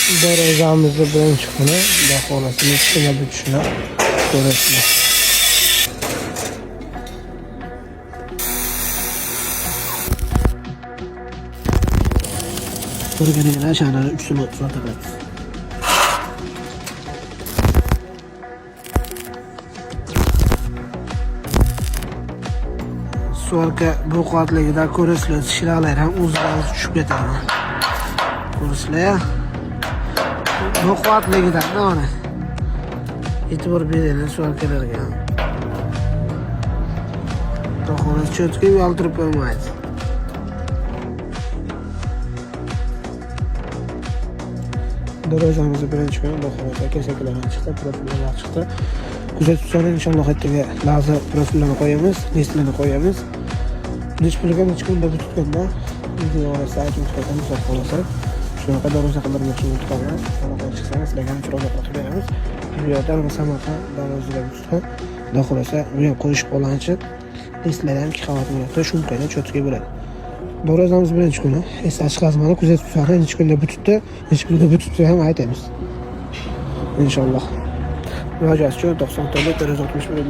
Darvozamizni birinchi kuni bahonasini kichkina bitishini ko'rasizlar. Ko'rganinglar shanani 330 taqlaymiz. Sualka bu qatligida ko'rasizlar, shiralar ham o'zidan tushib ketadi. Ko'rasizlar. Bu qatligida mana. E'tibor beringlar sualkalarga. To'g'ri cho'tga yoltirib qo'ymaydi. Darvozamizni birinchi kuni bahorda kesaklardan chiqdi, profillar chiqdi. Kuzatuvchilar inshaalloh ertaga laza profillarni qo'yamiz, listlarni qo'yamiz. Necha kunda bitganda video orasida aytib qo'yamiz, xohlasa. Shunaqa darvoza qidirmoqchi bo'lsangiz, aloqa chiqsangiz sizlarga chiroyli qilib beramiz. Videoda Samarqand darvozalar bitsa, xohlasa bu ham qo'yish qo'lanchi. Listlar ham 2 qavat bo'ladi, shumkada cho'tga bo'ladi. Darvozamiz birinchi kuni esa chiqazmani kuzatuvchilar necha kunda bitdi, necha kunda bitdi ham aytamiz. Inshaalloh. Murojaat 90 to'la 160 million